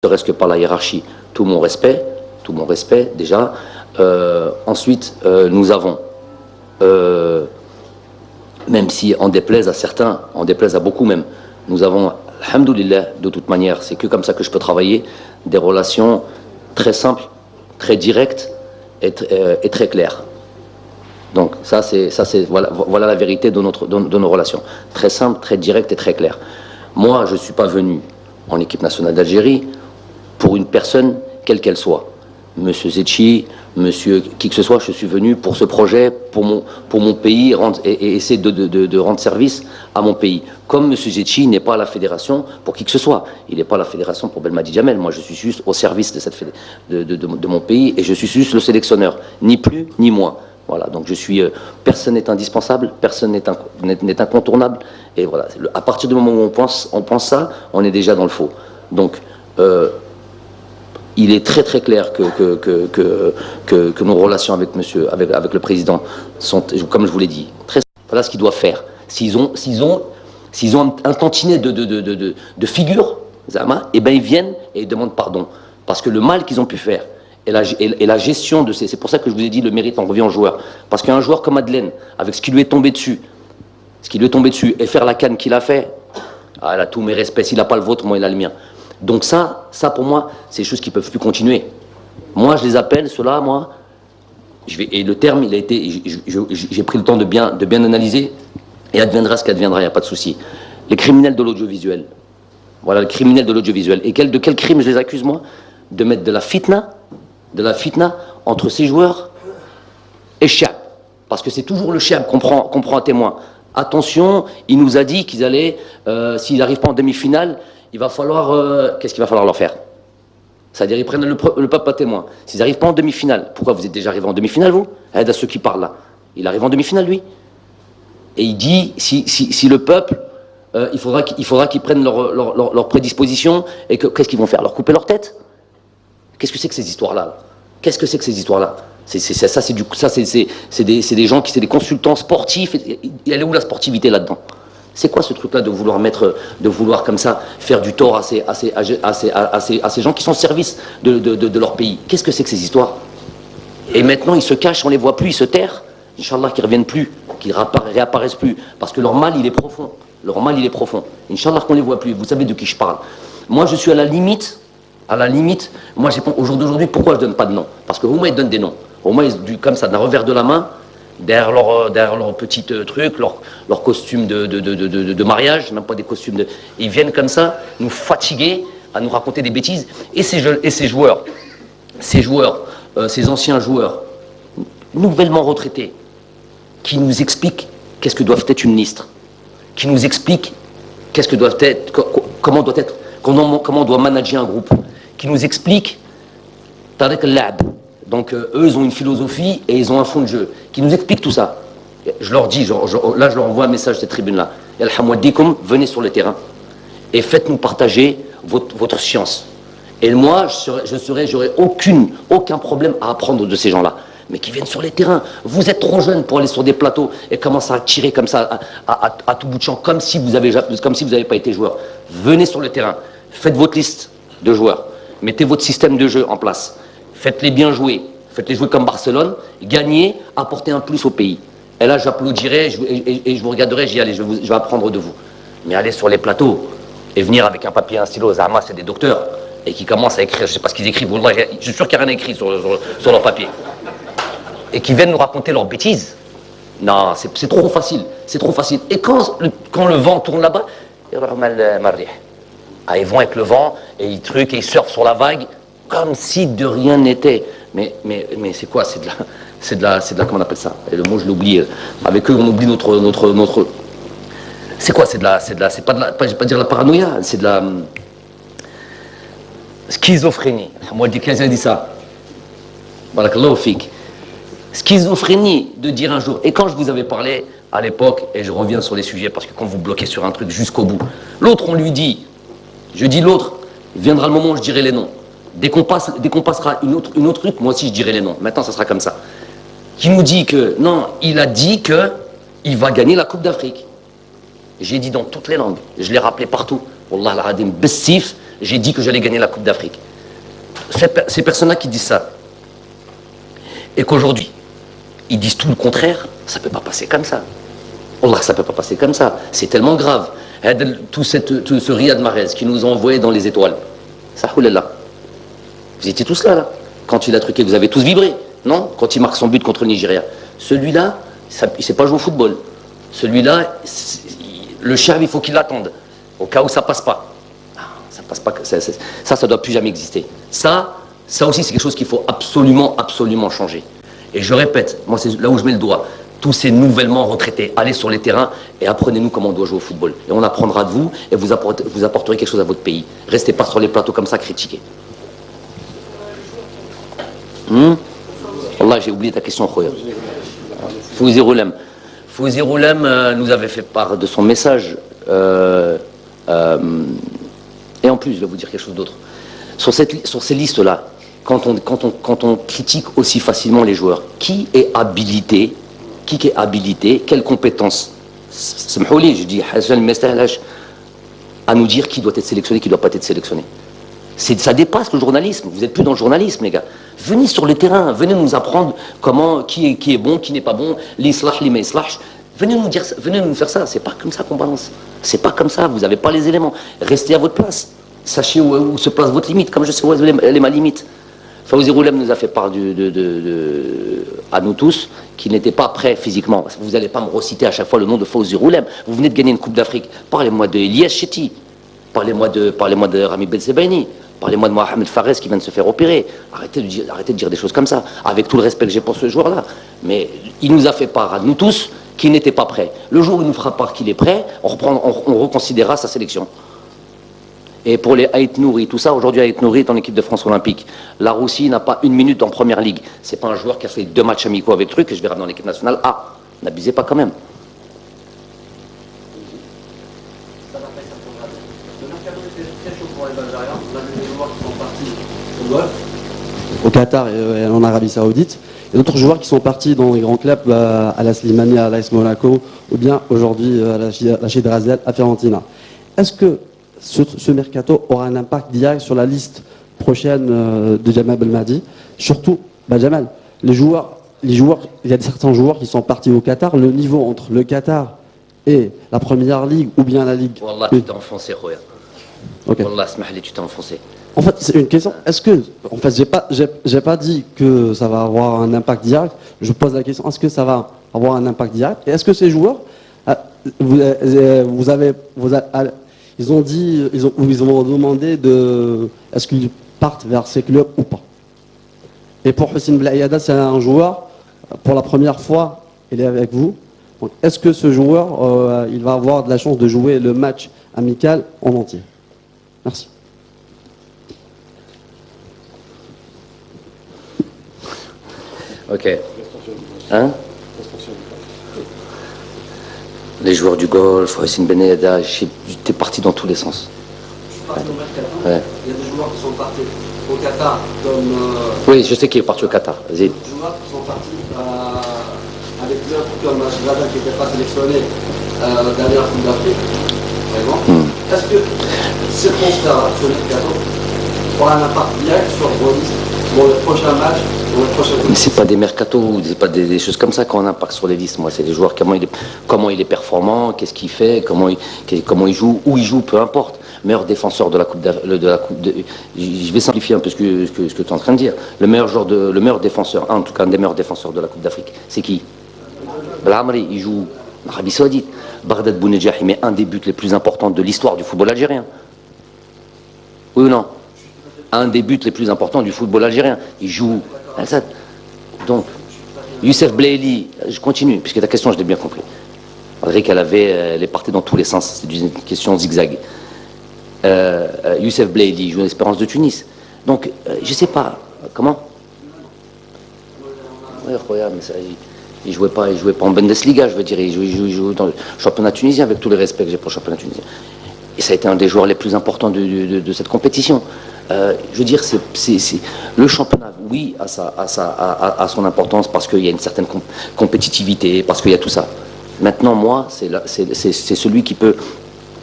serait-ce que par la hiérarchie, tout mon respect déjà. Ensuite, nous avons, même si en déplaise à certains, en déplaise à beaucoup même, nous avons, alhamdoulilah, de toute manière, c'est que comme ça que je peux travailler, des relations très simples, très directes et très claires. Donc voilà la vérité de nos relations. Très simple, très direct et très clair. Moi, je ne suis pas venu en équipe nationale d'Algérie pour une personne, quelle qu'elle soit. Monsieur Zetchi, monsieur qui que ce soit, je suis venu pour ce projet, pour mon pays et essayer de rendre service à mon pays. Comme monsieur Zetchi n'est pas à la fédération pour qui que ce soit. Il n'est pas à la fédération pour Belmadi Jamel. Moi, je suis juste au service de mon pays et je suis juste le sélectionneur. Ni plus, ni moins. Voilà, donc personne n'est indispensable, personne n'est incontournable. Et voilà, à partir du moment où on pense ça, on est déjà dans le faux. Donc, il est très très clair que nos relations avec le président sont, comme je vous l'ai dit, très. Voilà ce qu'ils doivent faire. S'ils ont un tantinet de figures, Zama, eh ben ils viennent et ils demandent pardon. Parce que le mal qu'ils ont pu faire, et la gestion de c'est pour ça que je vous ai dit le mérite en revient au joueur. Parce qu'un joueur comme Madeleine, avec ce qui lui est tombé dessus, et faire la canne qu'il a fait, ah, elle a tous mes respects. S'il n'a pas le vôtre, moi il a le mien. Donc ça pour moi, c'est des choses qui ne peuvent plus continuer. Moi, je les appelle, ceux-là, moi, et le terme, il a été, j'ai pris le temps de bien analyser, et adviendra ce qu'adviendra, il n'y a pas de souci. Les criminels de l'audiovisuel. Voilà, les criminels de l'audiovisuel. Et de quel crime je les accuse, moi? De mettre de la fitna entre ces joueurs et Chiab. Parce que c'est toujours le Chiab qu'on prend à témoin. Attention, il nous a dit qu'ils allaient, s'ils n'arrivent pas en demi-finale, il va falloir, qu'est-ce qu'il va falloir leur faire? C'est-à-dire, ils prennent le peuple à témoin. S'ils n'arrivent pas en demi-finale, pourquoi vous êtes déjà arrivé en demi-finale, vous? Aide à ceux qui parlent là. Il arrive en demi-finale, lui. Et il dit, si le peuple, il faudra qu'ils prennent leur prédisposition, et qu'est-ce qu'ils vont faire? Leur couper leur tête? Qu'est-ce que c'est que ces histoires-là? Qu'est-ce que c'est que ces histoires-là? C'est des gens qui, c'est des consultants sportifs. Elle est où la sportivité là-dedans? C'est quoi ce truc-là de vouloir comme ça faire du tort à ces gens qui sont au service de leur pays? Qu'est-ce que c'est que ces histoires? Et maintenant, ils se cachent, on les voit plus, ils se terrent. Inch'Allah, qu'ils ne reviennent plus, qu'ils réapparaissent plus. Parce que leur mal, il est profond. Leur mal, il est profond. Inch'Allah, qu'on ne les voit plus. Vous savez de qui je parle. Moi, je suis à la limite, moi, au jour d'aujourd'hui, pourquoi je ne donne pas de nom? Parce qu'au moins, ils donnent des noms. Au moins, comme ça, d'un revers de la main, derrière leur petit truc, leur costume de mariage, même pas des costumes ils viennent comme ça, nous fatiguer, à nous raconter des bêtises. Et ces joueurs, ces anciens joueurs, nouvellement retraités, qui nous expliquent qu'est-ce que doit être une ministre, qui nous expliquent qu'est-ce que doit être, comment on doit manager un groupe, qui nous expliquent Tariq al-La'b. Donc eux, ils ont une philosophie et ils ont un fond de jeu, qui nous expliquent tout ça. Je leur dis, là je leur envoie un message de cette tribune-là. Venez sur le terrain et faites-nous partager votre science. Et moi, j'aurais aucun problème à apprendre de ces gens-là. Mais qui viennent sur les terrains. Vous êtes trop jeunes pour aller sur des plateaux et commencer à tirer comme ça à tout bout de champ, comme si vous n'avez pas été joueur. Venez sur le terrain, faites votre liste de joueurs, mettez votre système de jeu en place, faites-les bien jouer, faites-les jouer comme Barcelone, gagnez, apportez un plus au pays. Et là, j'applaudirai et je vous regarderai, j'y allais, je vais apprendre de vous. Mais aller sur les plateaux et venir avec un papier, un stylo, Zahma, c'est des docteurs, et qui commencent à écrire, je ne sais pas ce qu'ils écrivent, je suis sûr qu'il n'y a rien écrit sur leur papier. Et qui viennent nous raconter leurs bêtises. Non, c'est trop facile. C'est trop facile. Et quand le vent tourne là-bas, ils vont avec le vent, et ils truquent, et ils surfent sur la vague, comme si de rien n'était. Mais c'est quoi? C'est de la, comment on appelle ça? Et le mot, je l'oublie. Avec eux, on oublie notre. C'est quoi? C'est pas de la, je vais pas dire la paranoïa, c'est de la schizophrénie. Moi, quelqu'un a dit ça. Barakallahu fik. Schizophrénie de dire un jour, et quand je vous avais parlé à l'époque, et je reviens sur les sujets parce que quand vous bloquez sur un truc jusqu'au bout, l'autre on lui dit, je dis l'autre, viendra le moment où je dirai les noms. Dès qu'on passera une autre truc, moi aussi je dirai les noms. Maintenant ça sera comme ça. Qui nous dit que, non, il a dit que il va gagner la Coupe d'Afrique. J'ai dit dans toutes les langues, je l'ai rappelé partout. Wallah al-Adim, Bessif, j'ai dit que j'allais gagner la Coupe d'Afrique. Ces personnes-là qui disent ça, et qu'aujourd'hui, ils disent tout le contraire, ça ne peut pas passer comme ça. Wallah, ça ne peut pas passer comme ça. C'est tellement grave. Tout ce Riyad Mahrez qui nous a envoyé dans les étoiles. Sahoulala. Vous étiez tous là. Quand il a truqué, vous avez tous vibré, non? Quand il marque son but contre le Nigeria. Celui-là, il ne sait pas jouer au football. Celui-là, le chien, il faut qu'il l'attende. Au cas où ça passe pas. Ça passe pas. Ça doit plus jamais exister. Ça aussi, c'est quelque chose qu'il faut absolument, absolument changer. Et je répète, moi, c'est là où je mets le doigt. Tous ces nouvellement retraités, allez sur les terrains et apprenez-nous comment on doit jouer au football. Et on apprendra de vous et vous apporterez quelque chose à votre pays. Restez pas sur les plateaux comme ça, critiquer. Wallah, j'ai oublié ta question, Khoya. Fouzi Roulem. Fouzi Roulem nous avait fait part de son message. Et en plus, je vais vous dire quelque chose d'autre. Sur ces listes-là, quand on critique aussi facilement les joueurs, qui est habilité, quelles compétences, je dis, à nous dire qui doit être sélectionné, qui ne doit pas être sélectionné. Ça dépasse le journalisme. Vous n'êtes plus dans le journalisme, les gars. Venez sur le terrain, venez nous apprendre qui est bon, qui n'est pas bon, l'islah, l'islah. Venez nous faire ça. C'est pas comme ça qu'on balance. C'est pas comme ça. Vous n'avez pas les éléments. Restez à votre place. Sachez où se place votre limite, comme je sais où elle est ma limite. Fawzi Roulem nous a fait part à nous tous qu'il n'était pas prêt physiquement. Vous n'allez pas me reciter à chaque fois le nom de Fawzi Roulem. Vous venez de gagner une Coupe d'Afrique. Parlez-moi de Elias Chetty. Parlez-moi de Rami Ben Sebaini. Parlez-moi de Mohamed Fares qui vient de se faire opérer. Arrêtez de dire des choses comme ça, avec tout le respect que j'ai pour ce joueur-là. Mais il nous a fait part à nous tous qu'il n'était pas prêt. Le jour où il nous fera part qu'il est prêt, on reconsidérera sa sélection. Et pour les Haït Nouri, tout ça, aujourd'hui Haït Nouri est en équipe de France olympique. La Russie n'a pas une minute en première ligue. C'est pas un joueur qui a fait 2 matchs amicaux avec truc que je verrai dans l'équipe nationale. Ah, n'abusez pas quand même. Au Qatar et en Arabie Saoudite. Il y a d'autres joueurs qui sont partis dans les grands clubs, à la Slimani, à l'AS Monaco, ou bien aujourd'hui à la Chid Razel, à Fiorentina. Est-ce que ce mercato aura un impact direct sur la liste prochaine de Jamal Belmadi? Surtout, Jamal, il y a certains joueurs qui sont partis au Qatar. Le niveau entre le Qatar et la Première Ligue ou bien la Ligue... Wallah, tu t'es enfoncé, Khoya. Okay. Wallah, smahli, tu t'es enfoncé. En fait, c'est une question. Est-ce que, en fait, j'ai pas dit que ça va avoir un impact direct. Je pose la question. Est-ce que ça va avoir un impact direct? Et est-ce que ces joueurs, ils ont demandé est-ce qu'ils partent vers ces clubs ou pas? Et pour Houssine Blaïada, c'est un joueur, pour la première fois, il est avec vous. Donc, est-ce que ce joueur, il va avoir de la chance de jouer le match amical en entier? Merci. Ok. Hein? Les joueurs du golf, Houssine Beneda, j'étais parti dans tous les sens. Je suis parti au Mercato. Ouais. Il y a des joueurs qui sont partis au Qatar, comme... Oui, je sais qu'il est parti au Qatar. Des joueurs qui sont partis avec clubs comme Shibada qui n'était pas sélectionné dernière Coupe d'Afrique. Vraiment. Est-ce que ces transferts sur le Mercato aura un impact direct sur vos listes pour le prochain match? Mais c'est pas des mercatos, c'est pas des choses comme ça qui ont un impact sur les listes. Moi, c'est des joueurs, comment il est performant, qu'est-ce qu'il fait, comment il joue, où il joue, peu importe. Meilleur défenseur de la Coupe je vais simplifier un peu ce que tu es en train de dire. Le meilleur défenseur, en tout cas un des meilleurs défenseurs de la Coupe d'Afrique, c'est qui? Belhamri, il joue en Arabie Saoudite. Baghdad Bounedjah, il met un des buts les plus importants de l'histoire du football algérien. Oui ou non? Un des buts les plus importants du football algérien. Il joue. Donc, Youssef Blaili, je continue, puisque ta question, je l'ai bien compris. Malgré elle est partie dans tous les sens, c'est une question zigzag. Youssef Blaili joue à l'Espérance de Tunis. Donc, je sais pas, comment? Oui, mais ça, il jouait pas en Bundesliga, je veux dire, il joue dans le championnat tunisien, avec tout le respect que j'ai pour le championnat tunisien. Et ça a été un des joueurs les plus importants de cette compétition. Je veux dire, le championnat, oui, a son importance parce qu'il y a une certaine compétitivité, parce qu'il y a tout ça. Maintenant, moi, c'est celui qui peut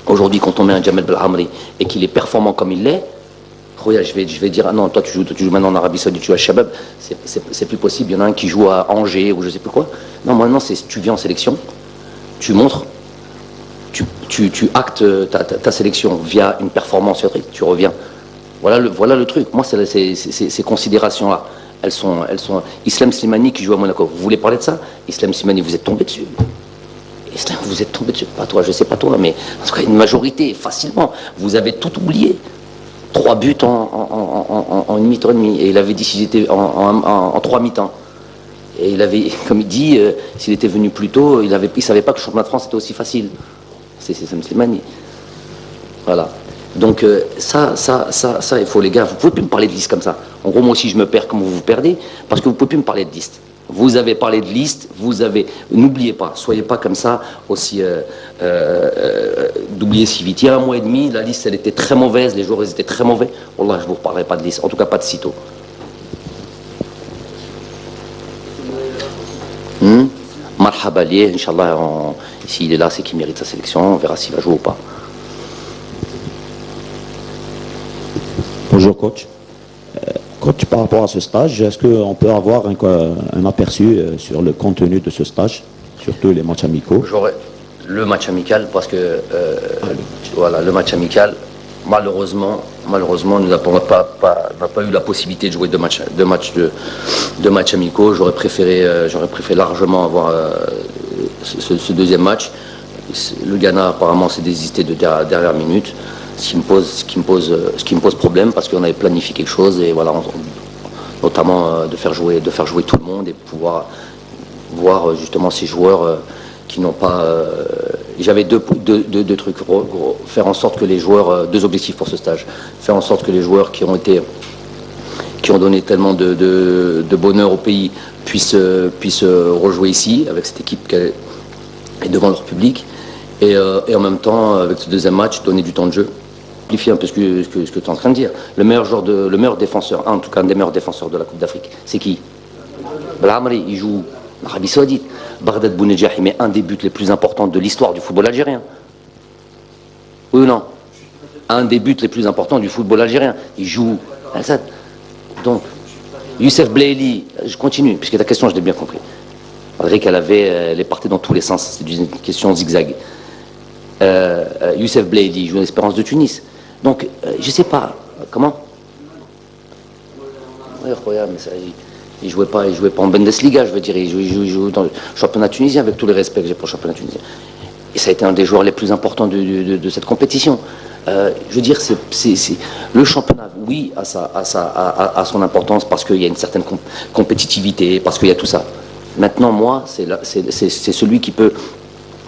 Aujourd'hui, quand on met un Jamel Belhamri et qu'il est performant comme il l'est, regarde, je vais dire, ah non, toi tu joues maintenant en Arabie Saoudite, tu joues à Shabab, c'est plus possible. Il y en a un qui joue à Angers ou je sais plus quoi. Non, maintenant, tu viens en sélection, tu montres, tu actes ta sélection via une performance, tu reviens. Voilà le truc. Moi, ces considérations-là, elles sont. Islam Slimani qui joue à Monaco. Vous voulez parler de ça? Islam Slimani, vous êtes tombé dessus. Islam, vous êtes tombé dessus. Pas toi, je sais pas toi, mais en tout cas, une majorité, facilement. Vous avez tout oublié. 3 buts en une mi-temps et demi. Et il avait dit s'il était en 3 mi-temps. Et il avait, comme il dit, s'il était venu plus tôt, il savait pas que le championnat de France était aussi facile. C'est Islam Slimani. Voilà. Donc ça, il faut les gars, vous pouvez plus me parler de liste comme ça. En gros, moi aussi je me perds comme vous vous perdez, parce que vous pouvez plus me parler de liste. Vous avez parlé de liste, n'oubliez pas, soyez pas comme ça aussi, d'oublier si vite. Il y a 1 mois et demi, la liste elle était très mauvaise, les joueurs ils étaient très mauvais. Wallah, je vous reparlerai pas de liste, en tout cas pas de sitôt. Marhaba lié, Inch'Allah, s'il est là, c'est qu'il mérite sa sélection, on verra s'il va jouer ou pas. Bonjour coach. Coach, par rapport à ce stage, est-ce qu'on peut avoir un aperçu sur le contenu de ce stage, surtout les matchs amicaux? J'aurais le match amical parce que voilà, le match amical, malheureusement, nous n'avons pas eu la possibilité de jouer deux matchs amicaux. J'aurais préféré largement avoir ce deuxième match. Le Ghana apparemment s'est désisté de dernière minute. Ce qui me pose problème parce qu'on avait planifié quelque chose et voilà, notamment de faire jouer tout le monde et pouvoir voir justement ces joueurs qui n'ont pas. J'avais deux trucs, faire en sorte que les joueurs, 2 objectifs pour ce stage, faire en sorte que les joueurs qui ont donné tellement de bonheur au pays puissent rejouer ici avec cette équipe et devant leur public et en même temps avec ce deuxième match donner du temps de jeu. Amplifier un peu ce que tu es en train de dire. Le meilleur défenseur, en tout cas un des meilleurs défenseurs de la Coupe d'Afrique, c'est qui? Belhamri, il joue en Arabie Saoudite. Baghdad Bounedjah, il met un des buts les plus importants de l'histoire du football algérien. Oui ou non? Un des buts les plus importants du football algérien. Il joue Al-Sad. Donc, Youssef Blaili, je continue, puisque ta question, je l'ai bien compris. Malgré elle est partie dans tous les sens, c'est une question zigzag. Youssef Blaili joue l'Espérance de Tunis. Donc, je sais pas, comment? Oui, regarde, mais ça, il jouait pas en Bundesliga, je veux dire, il joue dans le championnat tunisien, avec tous les respects que j'ai pour le championnat tunisien. Et ça a été un des joueurs les plus importants de cette compétition. Je veux dire, le championnat, oui, a son importance parce qu'il y a une certaine compétitivité, parce qu'il y a tout ça. Maintenant, moi, c'est celui qui peut,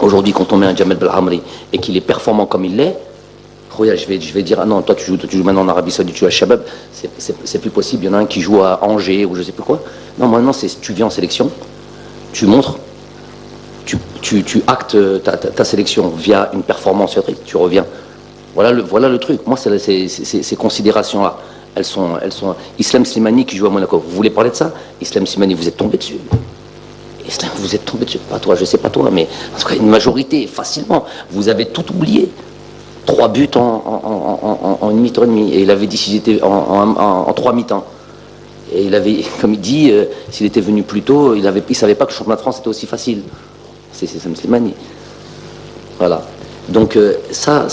aujourd'hui, quand on met un Jamel Belhamri et qu'il est performant comme il l'est, regarde, je vais dire, ah non, toi tu joues maintenant en Arabie Saoudite, tu joues à Shabab, c'est plus possible. Il y en a un qui joue à Angers ou je sais plus quoi. Non, maintenant, tu viens en sélection, tu montres, tu actes ta sélection via une performance, tu reviens. Voilà le truc. Moi, ces considérations-là, elles sont. Islam Slimani qui joue à Monaco. Vous voulez parler de ça? Islam Slimani, vous êtes tombé dessus. Islam, vous êtes tombé dessus. Pas toi, je sais pas toi, mais en tout cas, une majorité, facilement. Vous avez tout oublié. 3 buts en une mi-temps et demi. Et il avait dit s'il était en 3 mi-temps. Et il avait, comme il dit, s'il était venu plus tôt, il savait pas que le championnat de France était aussi facile. C'est Islam Slimani. Voilà. Donc ça,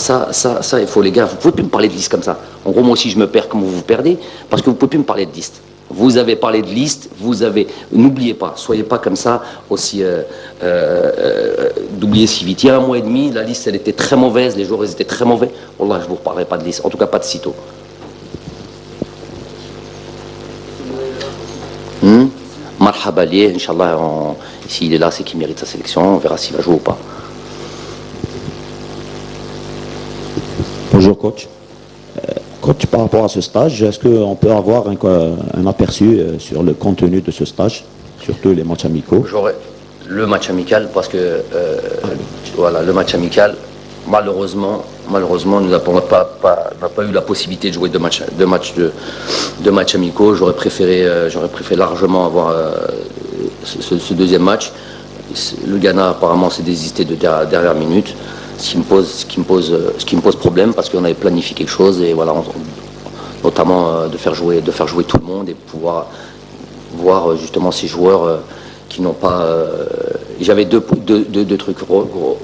il faut les gars, vous pouvez plus me parler de liste comme ça. En gros, moi aussi je me perds comme vous vous perdez, parce que vous pouvez plus me parler de liste. Vous avez parlé de liste, n'oubliez pas, soyez pas comme ça aussi, d'oublier si vite. Il y a 1 mois et demi, la liste elle était très mauvaise, les joueurs ils étaient très mauvais. Wallah, je vous reparlerai pas de liste, en tout cas pas de sitôt. Marhaba lié, Inch'Allah, s'il est là, c'est qu'il mérite sa sélection, on verra s'il va jouer ou pas. Bonjour coach. Coach, par rapport à ce stage, est-ce qu'on peut avoir un aperçu sur le contenu de ce stage, surtout les matchs amicaux? J'aurais le match amical parce que voilà, le match amical, malheureusement, nous n'avons pas eu la possibilité de jouer deux matchs amicaux. J'aurais préféré largement avoir ce deuxième match. Le Ghana apparemment s'est désisté de dernière minute. ce qui me pose problème, parce qu'on avait planifié quelque chose, et voilà, notamment de faire jouer tout le monde et pouvoir voir justement ces joueurs qui n'ont pas. J'avais deux trucs.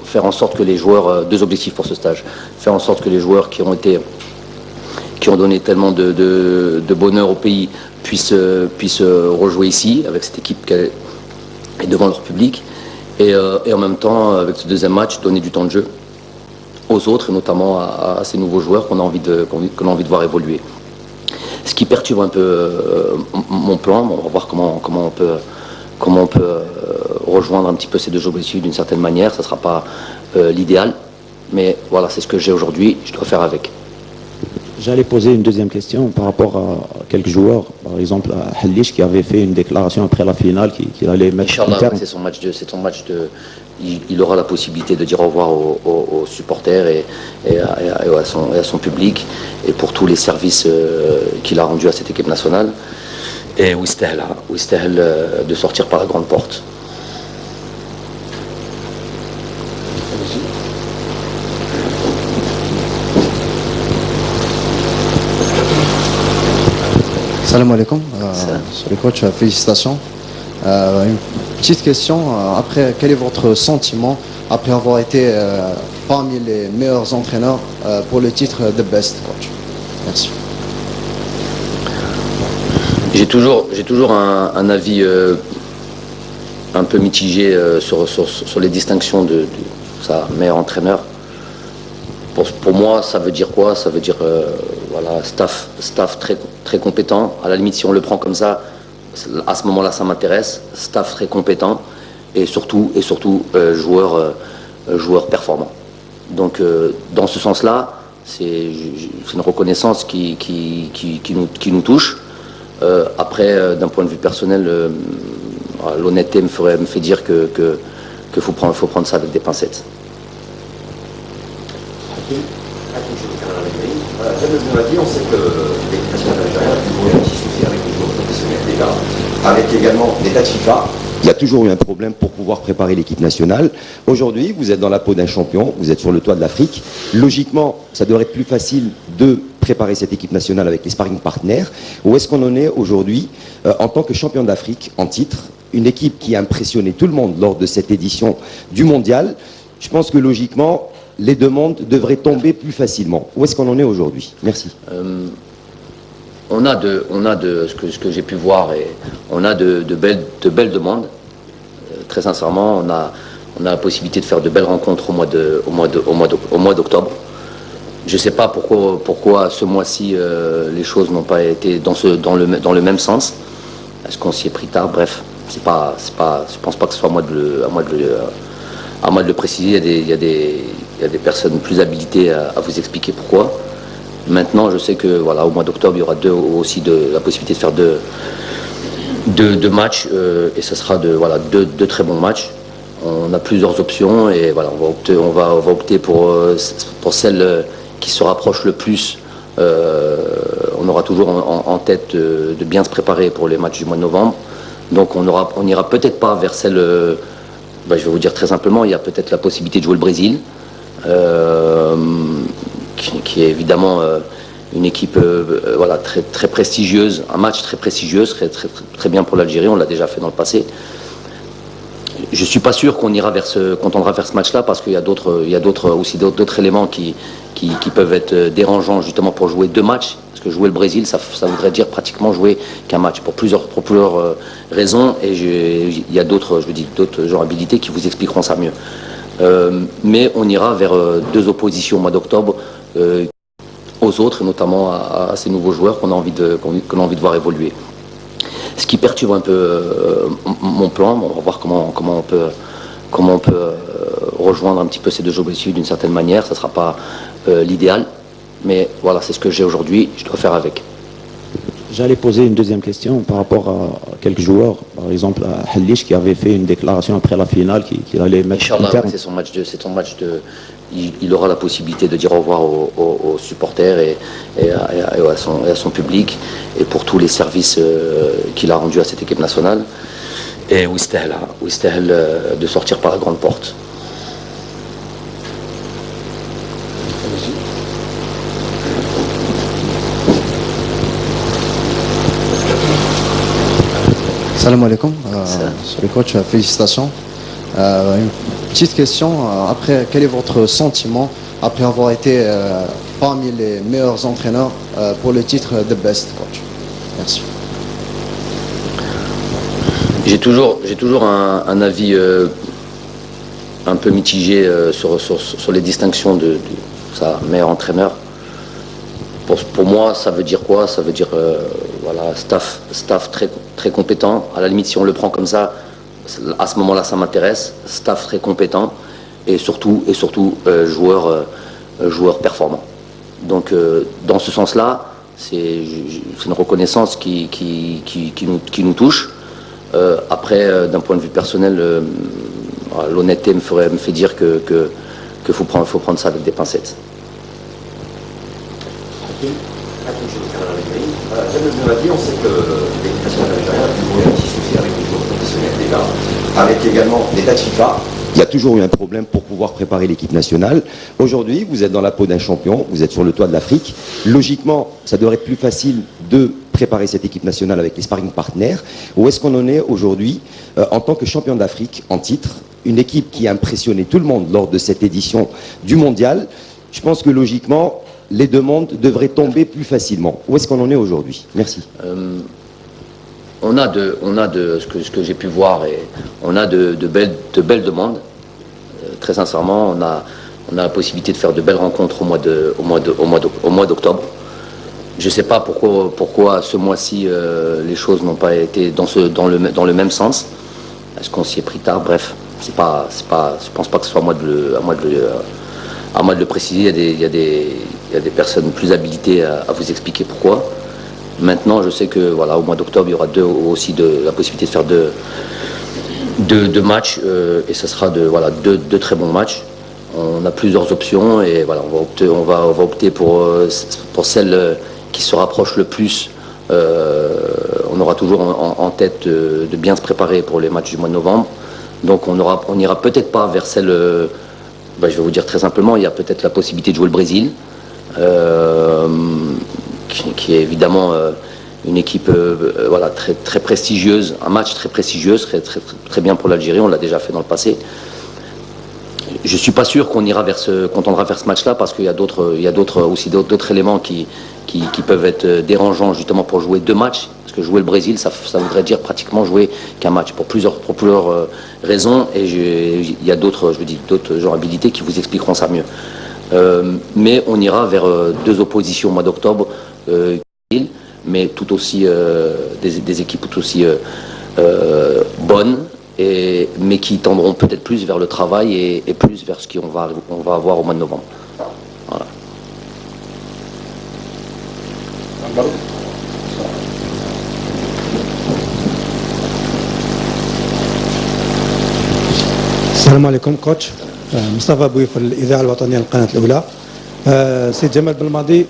Faire en sorte que les joueurs, deux objectifs pour ce stage. Faire en sorte que les joueurs qui ont donné tellement de bonheur au pays puissent rejouer ici avec cette équipe et devant leur public, et en même temps, avec ce deuxième match, donner du temps de jeu aux autres, et notamment à ces nouveaux joueurs qu'on a envie de voir évoluer. Ce qui perturbe un peu mon plan. On va voir comment on peut rejoindre un petit peu ces deux objectifs d'une certaine manière. Ça ne sera pas l'idéal, mais voilà, c'est ce que j'ai aujourd'hui, je dois faire avec. J'allais poser une deuxième question par rapport à quelques joueurs, par exemple à Halish, qui avait fait une déclaration après la finale qu'il allait mettre un terme. C'est son match de. Il aura la possibilité de dire au revoir aux supporters et à son public, et pour tous les services qu'il a rendus à cette équipe nationale. Et Ouistahel de sortir par la grande porte. Salam alaikum. Sur le coach, félicitations. Une petite question. Après, quel est votre sentiment après avoir été parmi les meilleurs entraîneurs pour le titre de Best Coach? Merci. J'ai toujours un avis un peu mitigé sur les distinctions de ça, meilleur entraîneur. Pour moi, ça veut dire quoi? Ça veut dire voilà, staff très compétent. À la limite, si on le prend comme ça, à ce moment-là, ça m'intéresse. Staff très compétent, et surtout joueur performant. Donc, dans ce sens-là, c'est une reconnaissance qui nous touche. Après, d'un point de vue personnel, l'honnêteté me fait dire qu'il faut prendre ça avec des pincettes. On sait que l'équipe nationale algérienne a toujours eu un petit souci avec les joueurs professionnels déjà, avec également les dates FIFA. Il y a toujours eu un problème pour pouvoir préparer l'équipe nationale. Aujourd'hui, vous êtes dans la peau d'un champion, vous êtes sur le toit de l'Afrique. Logiquement, ça devrait être plus facile de préparer cette équipe nationale avec les sparring partners. Où est-ce qu'on en est aujourd'hui en tant que champion d'Afrique en titre, une équipe qui a impressionné tout le monde lors de cette édition du mondial? Je pense que logiquement, les demandes devraient tomber plus facilement. Où est-ce qu'on en est aujourd'hui? Merci. On a ce que j'ai pu voir, et on a de belles demandes. Très sincèrement, on a la possibilité de faire de belles rencontres au mois d'octobre. Je ne sais pas pourquoi ce mois-ci les choses n'ont pas été dans le même sens. Est-ce qu'on s'y est pris tard? Bref, je pense pas que ce soit à moi de le préciser. Il y a des personnes plus habilitées à vous expliquer pourquoi. Maintenant, je sais que voilà, au mois d'octobre, il y aura aussi la possibilité de faire deux matchs, et ce sera deux très bons matchs. On a plusieurs options, et voilà, on va opter pour celle qui se rapproche le plus. On aura toujours en tête de bien se préparer pour les matchs du mois de novembre. Donc on n'ira peut-être pas vers celle. Je vais vous dire très simplement, il y a peut-être la possibilité de jouer le Brésil, qui est évidemment une équipe très, très prestigieuse, un match très prestigieux, très bien pour l'Algérie, on l'a déjà fait dans le passé. Je ne suis pas sûr qu'on tendra vers ce match-là, parce qu'il y a d'autres éléments qui peuvent être dérangeants justement pour jouer deux matchs. Parce que jouer le Brésil, ça voudrait dire pratiquement jouer qu'un match pour plusieurs raisons, et il y a d'autres gens habilités qui vous expliqueront ça mieux. Mais on ira vers deux oppositions au mois d'octobre aux autres, et notamment à ces nouveaux joueurs qu'on a envie de voir évoluer. Ce qui perturbe un peu mon plan. On va voir comment on peut rejoindre un petit peu ces deux objectifs d'une certaine manière. Ça ne sera pas l'idéal, mais voilà, c'est ce que j'ai aujourd'hui, je dois faire avec. J'allais poser une deuxième question par rapport à quelques joueurs, par exemple à Halish, qui avait fait une déclaration après la finale qu'il allait mettre un terme. C'est son match de. Il aura la possibilité de dire au revoir aux supporters et à son public, et pour tous les services qu'il a rendus à cette équipe nationale. Et Ouistahel de sortir par la grande porte. Salam alaikum. Sur le coach, félicitations. Une petite question. Après, quel est votre sentiment après avoir été parmi les meilleurs entraîneurs pour le titre de Best Coach? Merci. J'ai toujours un avis un peu mitigé sur les distinctions de ça, meilleur entraîneur. Pour moi, ça veut dire quoi? Ça veut dire voilà, staff très compétent. À la limite, si on le prend comme ça, à ce moment-là, ça m'intéresse. Staff très compétent et surtout joueurs performants. Donc, dans ce sens-là, c'est une reconnaissance qui nous touche. Après, d'un point de vue personnel, l'honnêteté me fait dire qu'il faut prendre ça avec des pincettes. On sait que l'équipe nationale algérienne a toujours eu un petit souci avec les joueurs professionnels déjà, avec également les dates FIFA. Il y a toujours eu un problème pour pouvoir préparer l'équipe nationale. Aujourd'hui, vous êtes dans la peau d'un champion, vous êtes sur le toit de l'Afrique. Logiquement, ça devrait être plus facile de préparer cette équipe nationale avec les sparring partners. Où est-ce qu'on en est aujourd'hui en tant que champion d'Afrique en titre? Une équipe qui a impressionné tout le monde lors de cette édition du mondial. Je pense que logiquement, les demandes devraient tomber plus facilement. Où est-ce qu'on en est aujourd'hui? Merci. On a de ce que j'ai pu voir, et on a de belles demandes. Très sincèrement, on a la possibilité de faire de belles rencontres au mois d'octobre. Je ne sais pas pourquoi ce mois-ci les choses n'ont pas été dans le même sens. Est-ce qu'on s'y est pris tard? Bref, je pense pas que ce soit à moi de le préciser. Il y a des personnes plus habilitées à vous expliquer pourquoi. Maintenant, je sais que voilà, au mois d'octobre, il y aura aussi la possibilité de faire deux matchs, et ce sera deux très bons matchs. On a plusieurs options et voilà, on va opter pour celle qui se rapproche le plus. On aura toujours en tête de bien se préparer pour les matchs du mois de novembre. Donc on ira peut-être pas vers celle. Je vais vous dire très simplement, il y a peut-être la possibilité de jouer le Brésil. Qui est évidemment une équipe très, très prestigieuse, un match très prestigieux, très, très, très bien pour l'Algérie, on l'a déjà fait dans le passé. Je ne suis pas sûr qu'on tendra vers ce match-là, parce qu'il y a d'autres éléments qui peuvent être dérangeants justement pour jouer deux matchs, parce que jouer le Brésil, ça voudrait dire pratiquement jouer qu'un match, pour plusieurs raisons, et il y a d'autres gens habilités qui vous expliqueront ça mieux. Mais on ira vers deux oppositions au mois d'octobre, mais tout aussi des équipes tout aussi bonnes, mais qui tendront peut-être plus vers le travail et plus vers ce qu'on va avoir au mois de novembre. Voilà. السلام عليكم كوتش مصطفى بويف الإذاعة الوطنية القناة الأولى. سيد جمال بالماضي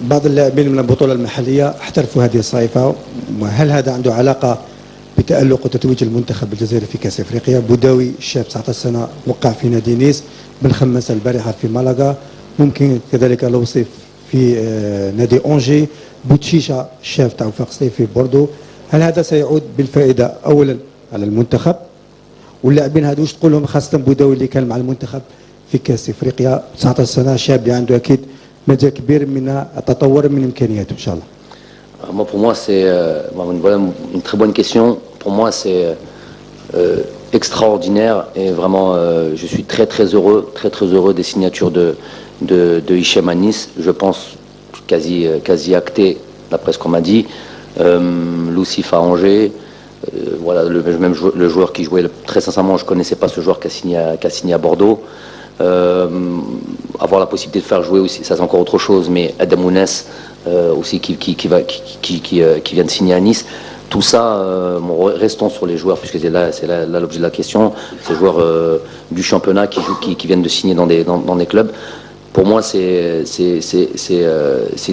بعض اللاعبين من البطولة المحلية احترفوا هذه الصيفة، هل هذا عنده علاقة بتألق وتتويج المنتخب الجزائري في كأس أفريقيا؟ بوداوي الشاب 19 سنة وقع في نادي نيس، بن خماسة البارحة في مالاغا، ممكن كذلك لوصيف في نادي أونجي، بوتشيشة الشاب تاع وفاق سليف في بوردو. هل هذا سيعود بالفائدة أولا على المنتخب؟ واللاعبين هذو واش تقول لهم، خاصة بوداوي اللي كان مع المنتخب في كأس أفريقيا 19 سنة، شاب اللي عنده أكيد مجال كبير من التطور من إمكانياته إن شاء الله. Moi, pour moi, c'est une très bonne question. Pour moi, c'est extraordinaire et vraiment, je suis très très heureux des signatures de Hichem à Nice. Je pense quasi acté, d'après ce qu'on m'a dit. Lucif à Angers. Voilà, le joueur qui jouait, très sincèrement, je ne connaissais pas ce joueur qui a signé à Bordeaux. Avoir la possibilité de faire jouer aussi, ça c'est encore autre chose, mais Adamounes aussi qui vient de signer à Nice. Tout ça, restons sur les joueurs, puisque c'est là l'objet de la question, ces joueurs du championnat qui viennent de signer dans des clubs. Pour moi, c'est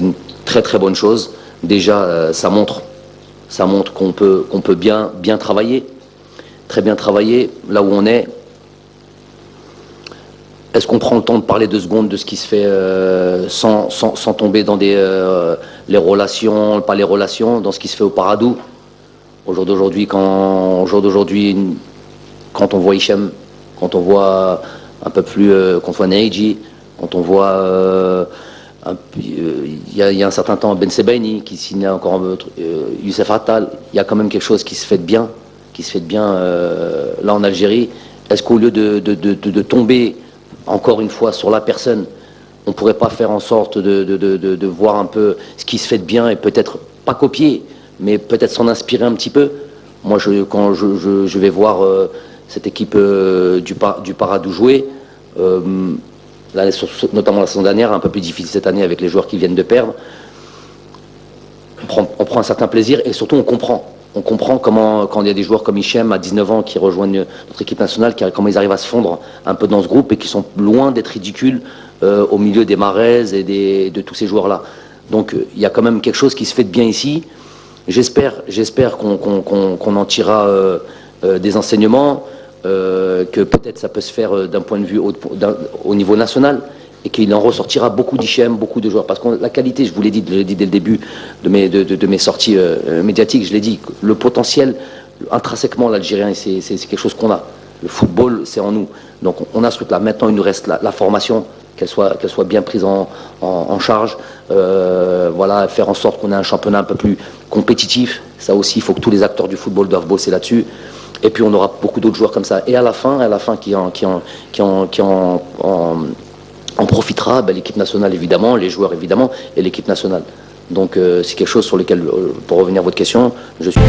une très très bonne chose. Déjà, ça montre qu'on peut bien travailler, très bien travailler là où on est. Est-ce qu'on prend le temps de parler 2 secondes de ce qui se fait sans tomber dans les relations, pas les relations, dans ce qui se fait au Paradou? Au jour d'aujourd'hui, quand on voit Hichem, quand on voit un peu plus, quand on voit Neji, quand on voit il y a un certain temps Ben Sebaini qui signait encore Youssef Attal, il y a quand même quelque chose qui se fait de bien, là en Algérie. Est-ce qu'au lieu de tomber encore une fois sur la personne, on ne pourrait pas faire en sorte de voir un peu ce qui se fait de bien et peut-être pas copier, mais peut-être s'en inspirer un petit peu. Moi, quand je vais voir cette équipe du Paradou jouer, notamment la saison dernière, un peu plus difficile cette année avec les joueurs qui viennent de perdre, on prend un certain plaisir et surtout on comprend. On comprend comment, quand il y a des joueurs comme Hichem à 19 ans qui rejoignent notre équipe nationale, comment ils arrivent à se fondre un peu dans ce groupe et qui sont loin d'être ridicules au milieu des Mahrez et de tous ces joueurs-là. Donc il y a quand même quelque chose qui se fait de bien ici. J'espère qu'on en tirera des enseignements, que peut-être ça peut se faire d'un point de vue au niveau national, et qu'il en ressortira beaucoup d'Hichem, beaucoup de joueurs. Parce que la qualité, je vous l'ai dit dès le début de mes sorties médiatiques, je l'ai dit, le potentiel, intrinsèquement, l'Algérien, c'est quelque chose qu'on a. Le football, c'est en nous. Donc on a ce truc-là. Maintenant, il nous reste la formation, qu'elle soit bien prise en charge. Voilà, faire en sorte qu'on ait un championnat un peu plus compétitif. Ça aussi, il faut que tous les acteurs du football doivent bosser là-dessus. Et puis on aura beaucoup d'autres joueurs comme ça. Et à la fin qui en profitera, l'équipe nationale évidemment, les joueurs évidemment, et l'équipe nationale. Donc c'est quelque chose sur lequel, pour revenir à votre question, je suis...